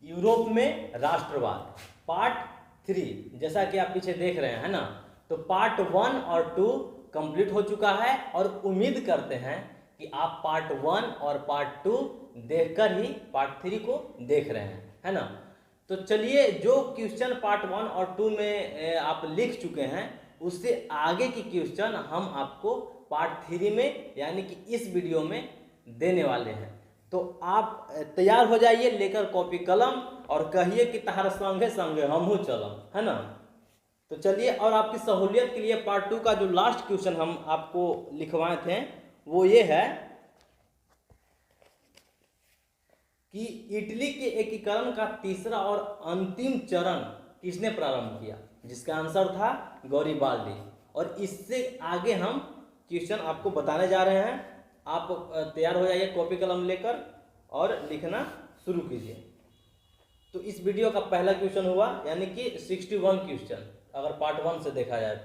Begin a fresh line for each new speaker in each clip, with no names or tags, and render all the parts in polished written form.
Europe में राष्ट्रवाद, part 3, जैसा कि आप पीछे देख रहे हैं ना। तो पार्ट 1 और 2 कंप्लीट हो चुका है और उम्मीद करते हैं कि आप पार्ट 1 और पार्ट 2 देखकर ही पार्ट 3 को देख रहे हैं, है ना। तो चलिए, जो क्वेश्चन पार्ट 1 और 2 में आप लिख चुके हैं, उससे आगे की क्वेश्चन हम आपको पार्ट 3 में यानी कि इस वीडियो में देने वाले हैं। तो आप तैयार हो जाइए लेकर कॉपी कलम और कहिए कि तहार संगे संगे हमहू चलम, है ना। तो चलिए, और आपकी सहूलियत के लिए पार्ट 2 का जो लास्ट क्वेश्चन हम आपको लिखवाए थे वो ये है कि इटली के एकीकरण का तीसरा और अंतिम चरण किसने प्रारंभ किया, जिसका आंसर था गौरीबाल्डी। और इससे आगे हम क्वेश्चन आपको बताने जा रहे हैं। आप तैयार हो जाइए कॉपी कलम लेकर और लिखना शुरू कीजिए। तो इस वीडियो का पहला क्वेश्चन हुआ यानी कि 61 क्वेश्चन, अगर पार्ट 1 से देखा जाए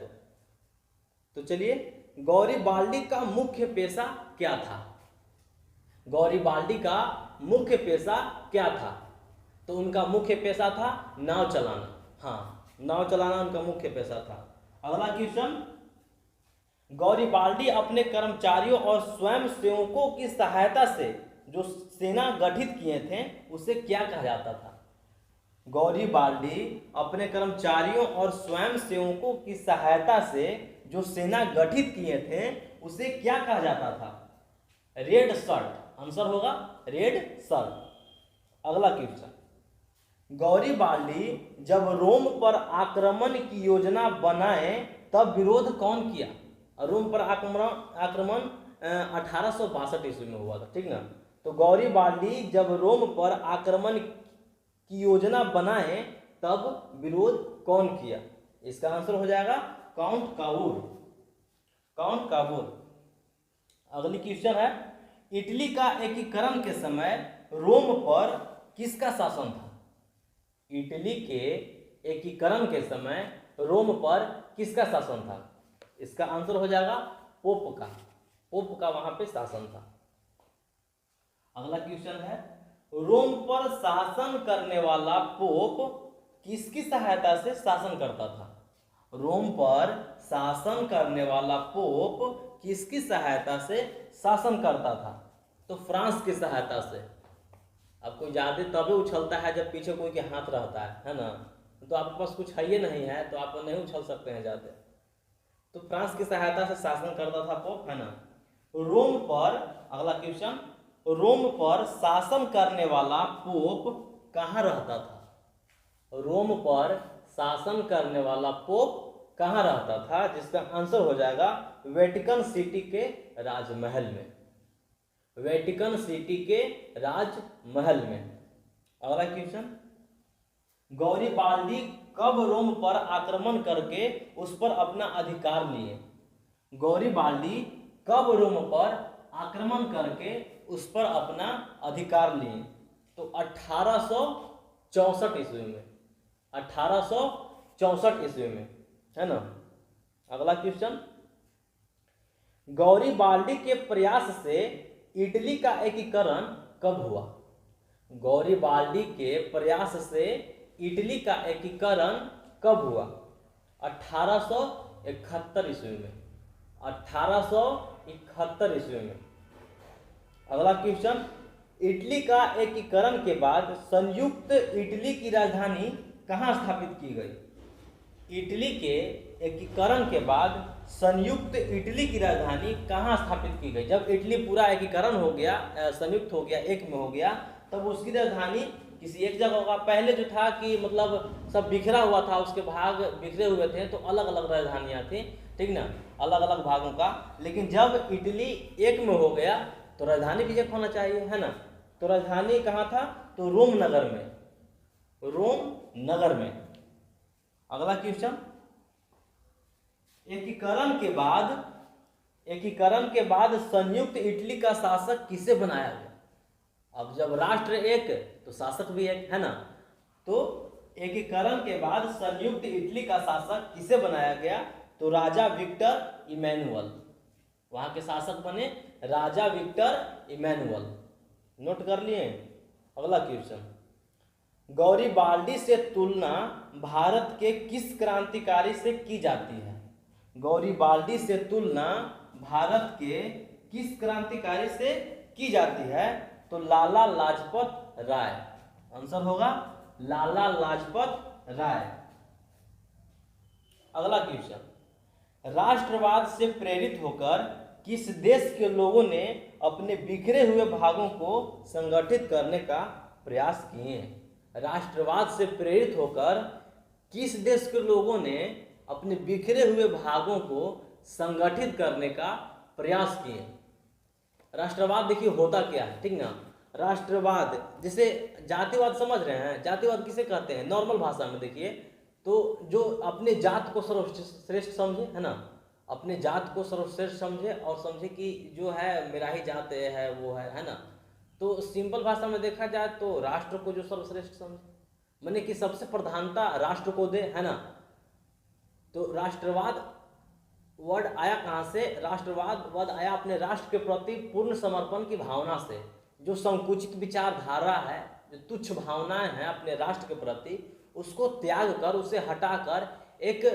तो चलिए, गौरीबाल्डी का मुख्य पेशा क्या था? गौरीबाल्डी का मुख्य पेशा क्या था? तो उनका मुख्य पेशा था नाव चलाना। हाँ, नाव चलाना उनका मुख्य पेशा था। अगला क्वेश्चन, गौरीबाल्डी अपने कर्मचारियों और स्वयं सेवकों की सहायता से जो सेना गठित किए थे उसे क्या कहा जाता था? गौरीबाल्डी अपने कर्मचारियों और स्वयं सेवकों की सहायता से जो सेना गठित किए थे उसे क्या कहा जाता था? रेड शर्ट आंसर होगा, रेड शर्ट। अगला क्वेश्चन, गौरीबाल्डी जब रोम पर आक्रमण की योजना बनाए तब विरोध कौन किया? रोम पर आक्रमण 1862 ईस्वी में हुआ था, ठीक ना। तो गौरीबाल्डी जब रोम पर आक्रमण की योजना बनाए तब विरोध कौन किया? इसका आंसर हो जाएगा काउंट काबूर, काउंट काबूर। अगली क्वेश्चन है, इटली का एकीकरण के समय रोम पर किसका शासन था? इटली के एकीकरण के समय रोम पर किसका शासन था? इसका आंसर हो जाएगा पोप का, पोप का वहां पे शासन था। अगला क्वेश्चन है, रोम पर शासन करने वाला पोप किसकी सहायता से शासन करता था? रोम पर शासन करने वाला पोप किसकी सहायता से शासन करता था? तो फ्रांस की सहायता से। अब कोई ज्यादा तभी उछलता है जब पीछे कोई के हाथ रहता है ना। तो आपके पास कुछ है ही नहीं है तो आप नहीं उछल सकते हैं ज्यादा। तो फ्रांस की सहायता से शासन करता था पोप, है ना। रोम पर, अगला क्वेश्चन, रोम पर शासन करने वाला पोप कहाँ रहता था? रोम पर शासन करने वाला पोप कहाँ रहता था? जिसका आंसर हो जाएगा वेटिकन सिटी के राजमहल में, वेटिकन सिटी के राजमहल में। अगला क्वेश्चन, गौरीबाल्डी कब रोम पर आक्रमण करके उस पर अपना अधिकार लिए? गौरीबाल्डी कब रोम पर आक्रमण करके उस पर अपना अधिकार लिए? तो 1864 ईस्वी में, 1864 ईस्वी में, है ना। अगला क्वेश्चन, गौरीबाल्डी के प्रयास से इटली का एकीकरण कब हुआ? गौरीबाल्डी के प्रयास से इटली का एकीकरण कब हुआ? 1871 ईस्वी में, 1871 ईस्वी में। अगला क्वेश्चन, इटली का एकीकरण के बाद संयुक्त इटली की राजधानी कहाँ स्थापित की गई? इटली के एकीकरण के बाद संयुक्त इटली की राजधानी कहाँ स्थापित की गई? जब इटली पूरा एकीकरण हो गया, संयुक्त हो गया, एक में हो गया, तब उसकी राजधानी किसी एक जगह होगा। पहले जो था कि मतलब सब बिखरा हुआ था, उसके भाग बिखरे हुए थे तो अलग अलग राजधानियाँ थी, ठीक ना, अलग अलग भागों का। लेकिन जब इटली एक में हो गया तो राजधानी भी एक होना चाहिए, है ना। तो राजधानी कहाँ था? तो रोम नगर में, रोम नगर में। अगला क्वेश्चन, एकीकरण के बाद संयुक्त इटली का शासक किसे बनाया गया? अब जब राष्ट्र एक तो शासक भी एक, है ना। तो एकीकरण के बाद संयुक्त इटली का शासक किसे बनाया गया? तो राजा विक्टर इमैनुअल, वहां के शासक बने राजा विक्टर इमैनुअल। नोट कर लिए। अगला क्वेश्चन, गौरीबाल्डी से तुलना भारत के किस क्रांतिकारी से की जाती है? गौरीबाल्डी से तुलना भारत के किस क्रांतिकारी से की जाती है? तो लाला लाजपत राय। आंसर होगा लाला लाजपत राय। अगला क्वेश्चन, राष्ट्रवाद से प्रेरित होकर किस देश के लोगों ने अपने बिखरे हुए भागों को संगठित करने का प्रयास किए? राष्ट्रवाद से प्रेरित होकर किस देश के लोगों ने अपने बिखरे हुए भागों को संगठित करने का प्रयास किए? राष्ट्रवाद देखिए होता क्या है, ठीक ना। राष्ट्रवाद जैसे जातिवाद समझ रहे हैं, जातिवाद किसे कहते हैं नॉर्मल भाषा में देखिए, तो जो अपने जात को सर्वश्रेष्ठ समझे, है ना, अपने जात को सर्वश्रेष्ठ समझे और समझे कि जो है मेरा ही जात है वो है ना। तो सिंपल भाषा में देखा जाए तो राष्ट्र को जो सर्वश्रेष्ठ समझे, माने कि सबसे प्रधानता राष्ट्र को दे, है ना। तो राष्ट्रवाद वर्ड आया कहाँ से? राष्ट्रवाद वर्ड आया अपने राष्ट्र के प्रति पूर्ण समर्पण की भावना से। जो संकुचित विचारधारा है, जो तुच्छ भावनाएं हैं अपने राष्ट्र के प्रति, उसको त्याग कर, उसे हटाकर एक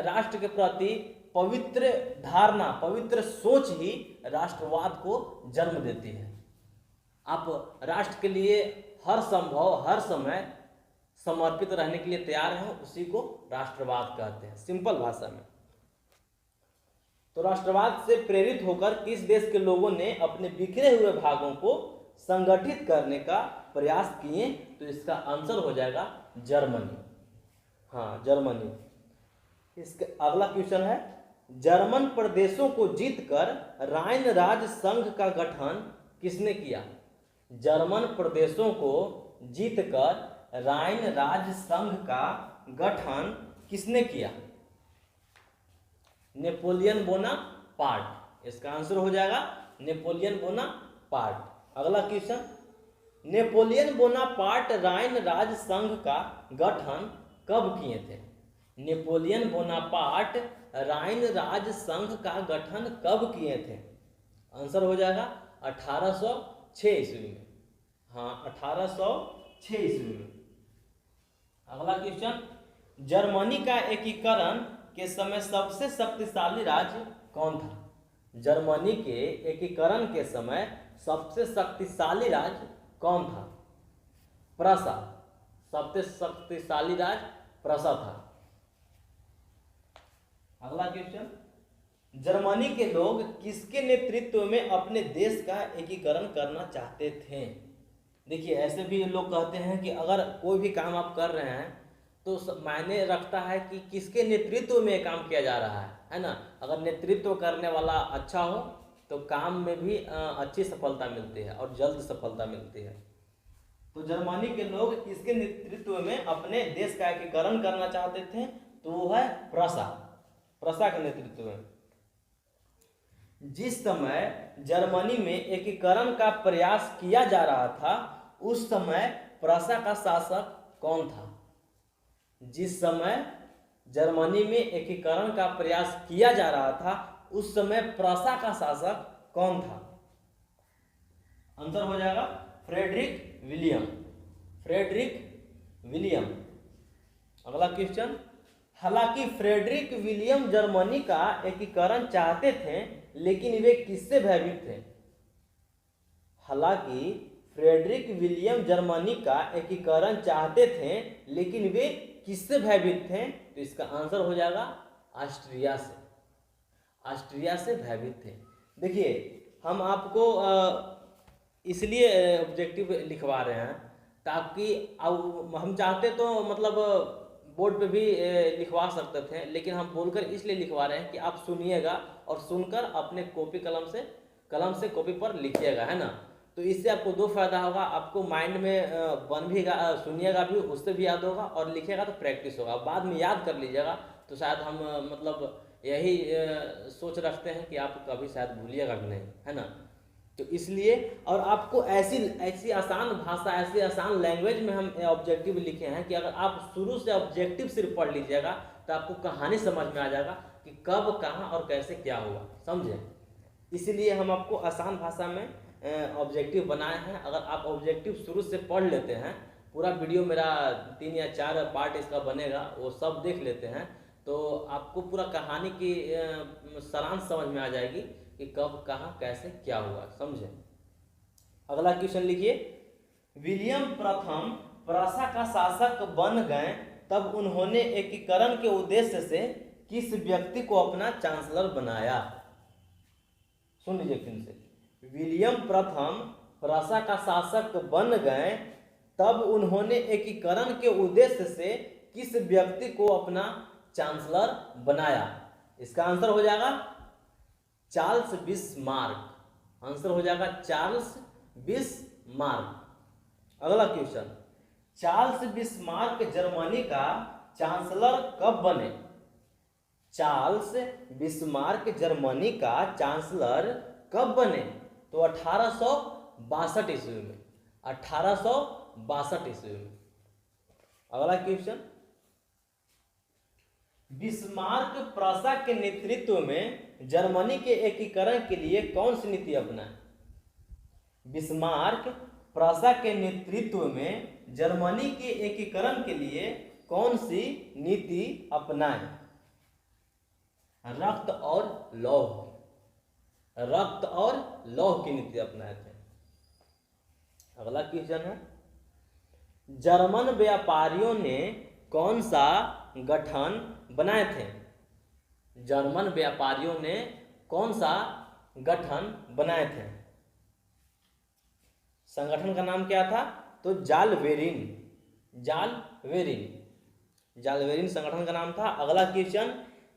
राष्ट्र के प्रति पवित्र धारणा, पवित्र सोच ही राष्ट्रवाद को जन्म देती है। आप राष्ट्र के लिए हर संभव हर समय समर्पित रहने के लिए तैयार हैं, उसी को राष्ट्रवाद कहते हैं सिंपल भाषा में। तो राष्ट्रवाद से प्रेरित होकर किस देश के लोगों ने अपने बिखरे हुए भागों को संगठित करने का प्रयास किए? तो इसका आंसर हो जाएगा जर्मनी। हाँ, जर्मनी। इसका अगला क्वेश्चन है, जर्मन प्रदेशों को जीतकर राइन राज संघ का गठन किसने किया? जर्मन प्रदेशों को जीतकर राइन राज संघ का गठन किसने किया? Napoleon Bonaparte. इसका आंसर हो जाएगा नेपोलियन बोनापार्ट। अगला क्वेश्चन, नेपोलियन बोनापार्ट राइन राज संघ का गठन कब किए थे? नेपोलियन बोनापार्ट राइन राज संघ का गठन कब किए थे? आंसर हो जाएगा 1806 ईस्वी में। हाँ, 1806 ईस्वी में। अगला क्वेश्चन, जर्मनी का एकीकरण के समय सबसे शक्तिशाली राज्य कौन था? जर्मनी के एकीकरण के समय सबसे शक्तिशाली राज्य कौन था? प्रसा। सबसे शक्तिशाली राज्य प्रसा था। अगला क्वेश्चन, जर्मनी के लोग किसके नेतृत्व में अपने देश का एकीकरण करना चाहते थे? देखिए, ऐसे भी लोग कहते हैं कि अगर कोई भी काम आप कर रहे हैं तो मायने रखता है कि किसके नेतृत्व में काम किया जा रहा है ना। अगर नेतृत्व करने वाला अच्छा हो तो काम में भी अच्छी सफलता मिलती है और जल्द सफलता मिलती है। तो जर्मनी के लोग किसके नेतृत्व में अपने देश का एकीकरण करना चाहते थे? तो वो है प्रसा। प्रसा के नेतृत्व में। जिस समय जर्मनी में एकीकरण का प्रयास किया जा रहा था उस समय प्रसा का शासक कौन था? जिस समय जर्मनी में एकीकरण का प्रयास किया जा रहा था उस समय प्रसा का शासक कौन था? आंसर हो जाएगा फ्रेडरिक विलियम। Frederick William. अगला क्वेश्चन, हालांकि फ्रेडरिक विलियम जर्मनी का एकीकरण चाहते थे लेकिन वे किससे भयभीत थे? हालांकि फ्रेडरिक विलियम जर्मनी का एकीकरण चाहते थे लेकिन वे किससे भयभीत थे? तो इसका आंसर हो जाएगा ऑस्ट्रिया से। ऑस्ट्रिया से भयभीत थे। देखिए, हम आपको इसलिए ऑब्जेक्टिव लिखवा रहे हैं ताकि अब हम चाहते तो मतलब बोर्ड पे भी लिखवा सकते थे, लेकिन हम बोलकर इसलिए लिखवा रहे हैं कि आप सुनिएगा और सुनकर अपने कॉपी कलम से कॉपी पर लिखिएगा, है ना। तो इससे आपको दो फायदा होगा, आपको माइंड में बन भी सुनिएगा भी, उससे भी याद होगा, और लिखेगा तो प्रैक्टिस होगा। बाद में याद कर लीजिएगा तो शायद हम मतलब यही सोच रखते हैं कि आप कभी शायद भूलिएगा भी नहीं, है ना। तो इसलिए, और आपको ऐसी आसान भाषा, ऐसी आसान लैंग्वेज में हम ऑब्जेक्टिव लिखे हैं कि अगर आप शुरू से ऑब्जेक्टिव सिर्फ पढ़ लीजिएगा तो आपको कहानी समझ में आ जाएगा कि कब, कहाँ और कैसे क्या हुआ, समझे। इसीलिए हम आपको आसान भाषा में ऑब्जेक्टिव बनाए हैं। अगर आप ऑब्जेक्टिव शुरू से पढ़ लेते हैं, पूरा वीडियो मेरा 3 या 4 पार्ट इसका बनेगा, वो सब देख लेते हैं तो आपको पूरा कहानी की सारांश समझ में आ जाएगी कि कब कहाँ कैसे क्या हुआ, समझे। अगला क्वेश्चन लिखिए, विलियम प्रथम प्रशा का शासक बन गए तब उन्होंने एकीकरण के उद्देश्य से किस व्यक्ति को अपना चांसलर बनाया। सुन लीजिए फिर से, विलियम प्रथम प्रशा का शासक बन गए तब उन्होंने एकीकरण के उद्देश्य से किस व्यक्ति को अपना चांसलर बनाया। इसका आंसर हो जाएगा चार्ल्स बिस्मार्क। आंसर हो जाएगा चार्ल्स बिस्मार्क। अगला क्वेश्चन, चार्ल्स बिस्मार्क जर्मनी का चांसलर कब बने। चार्ल्स बिस्मार्क जर्मनी का चांसलर कब बने, तो 1862 ईस्वी में, 1862 ईस्वी में। अगला क्वेश्चन, बिस्मार्क प्रशा के नेतृत्व में जर्मनी के एकीकरण के लिए कौन सी नीति अपनाए। बिस्मार्क प्रशा के नेतृत्व में जर्मनी के एकीकरण के लिए कौन सी नीति अपनाए। रक्त और लौह, रक्त और लौह की नीति अपनाए थे। अगला क्वेश्चन है, जर्मन व्यापारियों ने कौन सा गठन बनाए थे। जर्मन व्यापारियों ने कौन सा गठन बनाए थे। संगठन का नाम क्या था, तो जालवेरिन, जालवेरिन, जालवेरिन संगठन का नाम था। अगला क्वेश्चन,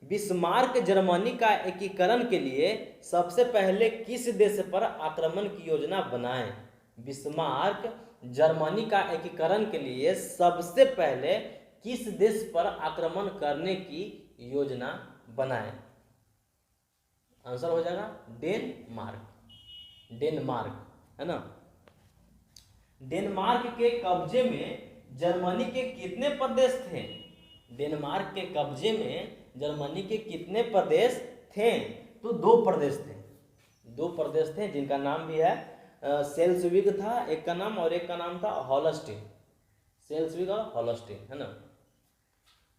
बिस्मार्क जर्मनी का एकीकरण के लिए सबसे पहले किस देश पर आक्रमण की योजना बनाए। बिस्मार्क जर्मनी का एकीकरण के लिए सबसे पहले किस देश पर आक्रमण करने की योजना बनाए। आंसर हो जाएगा डेनमार्क, डेनमार्क है ना। डेनमार्क के कब्जे में जर्मनी के कितने प्रदेश थे। डेनमार्क के कब्जे में जर्मनी के कितने प्रदेश थे, तो 2 प्रदेश थे। 2 प्रदेश थे जिनका नाम भी है सेल्सविग था एक का नाम, और एक का नाम था हॉलस्टीन। सेल्सविग और हॉलस्टीन है ना।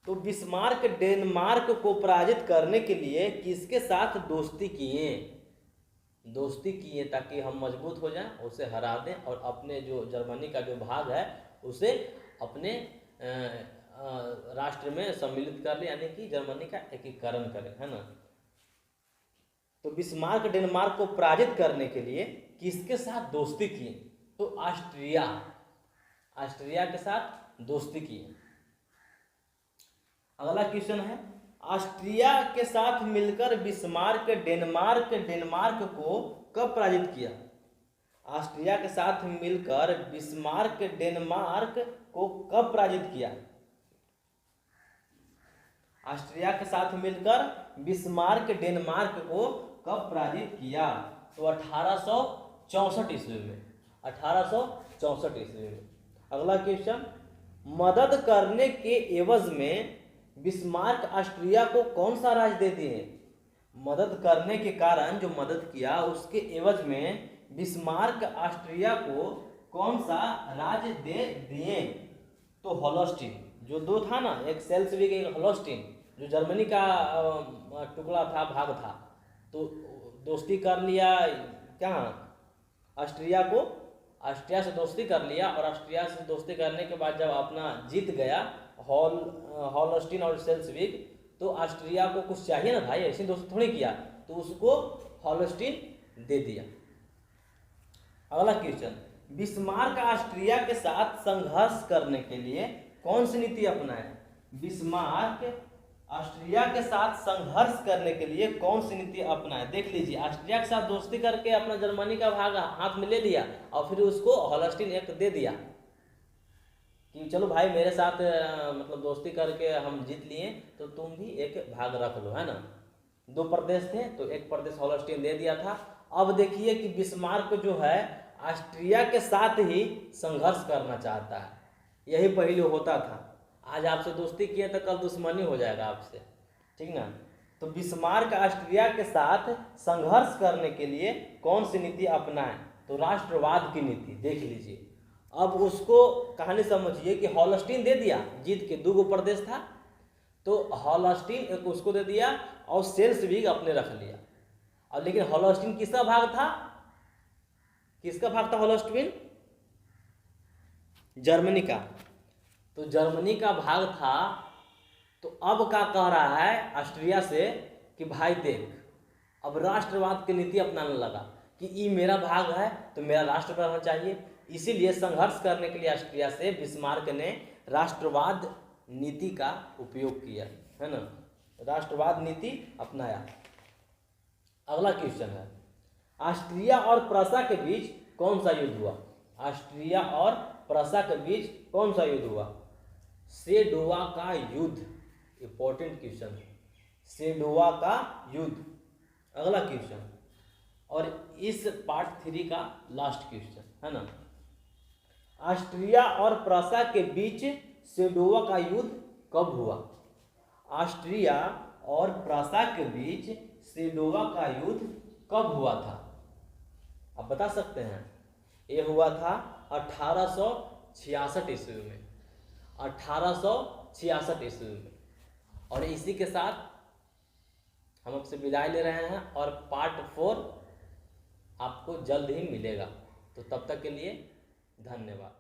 तो बिस्मार्क डेनमार्क को पराजित करने के लिए किसके साथ दोस्ती किए। दोस्ती किए ताकि हम मजबूत हो जाएं, उसे हरा दें और अपने जो जर्मनी का जो भाग है उसे अपने राष्ट्र में सम्मिलित कर ले, यानी कि जर्मनी का एकीकरण करें, है ना। तो बिस्मार्क डेनमार्क को पराजित करने के लिए किसके साथ दोस्ती की, तो ऑस्ट्रिया, ऑस्ट्रिया के साथ दोस्ती की। अगला क्वेश्चन है, ऑस्ट्रिया के साथ मिलकर बिस्मार्क डेनमार्क को कब पराजित किया। ऑस्ट्रिया के साथ मिलकर बिस्मार्क डेनमार्क को कब पराजित किया। ऑस्ट्रिया के साथ मिलकर बिस्मार्क डेनमार्क को कब पराजित किया, तो 1864 ईस्वी में, 1864 ईस्वी में। अगला क्वेश्चन, मदद करने के एवज में बिस्मार्क ऑस्ट्रिया को कौन सा राज्य दे दिए। मदद करने के कारण जो मदद किया उसके एवज में बिस्मार्क ऑस्ट्रिया को कौन सा राज्य दे दिए, तो हॉलस्टीन। जो 2 था ना, एक सेल्सविग एक हॉलस्टीन, जो जर्मनी का टुकड़ा था, भाग था, तो दोस्ती कर लिया क्या ऑस्ट्रिया को, ऑस्ट्रिया से दोस्ती कर लिया, और ऑस्ट्रिया से दोस्ती करने के बाद जब अपना जीत गया हॉलस्टीन और सेल्सविग, तो ऑस्ट्रिया को कुछ चाहिए ना भाई, ऐसी दोस्ती थोड़ी किया, तो उसको हॉलस्टीन दे दिया। अगला क्वेश्चन, बिस्मार्क ऑस्ट्रिया के साथ संघर्ष करने के लिए कौन सी नीति अपनाए। बिस्मार्क ऑस्ट्रिया के साथ संघर्ष करने के लिए कौन सी नीति अपनाए। देख लीजिए, ऑस्ट्रिया के साथ दोस्ती करके अपना जर्मनी का भाग हाथ में ले लिया और फिर उसको हॉलस्टीन एक्ट दे दिया कि चलो भाई मेरे साथ मतलब दोस्ती करके हम जीत लिए, तो तुम भी एक भाग रख लो, है ना। 2 प्रदेश थे तो एक प्रदेश हॉलस्टीन दे दिया था। अब देखिए कि बिस्मार्क जो है ऑस्ट्रिया के साथ ही संघर्ष करना चाहता है, यही पहले होता था। आज आपसे दोस्ती किए तो कल दुश्मनी हो जाएगा आपसे, ठीक ना। तो बिस्मार्क ऑस्ट्रिया के साथ संघर्ष करने के लिए कौन सी नीति अपनाए, तो राष्ट्रवाद की नीति। देख लीजिए, अब उसको कहानी समझिए कि हॉलस्टीन दे दिया, जीत के 2 प्रदेश था, तो हॉलस्टीन एक उसको दे दिया और सेल्सविग अपने रख लिया। और लेकिन हॉलस्टीन किसका भाग था? किसका भाग था हॉलस्टीन? जर्मनी का। तो जर्मनी का भाग था। तो अब क्या कह रहा है ऑस्ट्रिया से कि भाई देख, अब राष्ट्रवाद की नीति अपनाने लगा कि ये मेरा भाग है तो मेरा राष्ट्र रहना चाहिए। इसीलिए संघर्ष करने के लिए ऑस्ट्रिया से बिस्मार्क ने राष्ट्रवाद नीति का उपयोग किया, है ना, राष्ट्रवाद नीति अपनाया। अगला क्वेश्चन है, ऑस्ट्रिया और प्रसा के बीच कौन सा युद्ध हुआ? ऑस्ट्रिया और प्रसा के बीच कौन सा युद्ध हुआ? सेडोवा का युद्ध। इंपॉर्टेंट क्वेश्चन है, सेडोवा का युद्ध। अगला क्वेश्चन, और इस पार्ट 3 का लास्ट क्वेश्चन, है ना। ऑस्ट्रिया और प्रसा के बीच सेडोवा का युद्ध कब हुआ? ऑस्ट्रिया और प्रसा के बीच सेडोवा का युद्ध कब हुआ था? आप बता सकते हैं। ये हुआ था 1866 ईस्वी में, 1866 ईस्वी में। और इसी के साथ हम आपसे विदाई ले रहे हैं और पार्ट 4 आपको जल्द ही मिलेगा। तो तब तक के लिए धन्यवाद।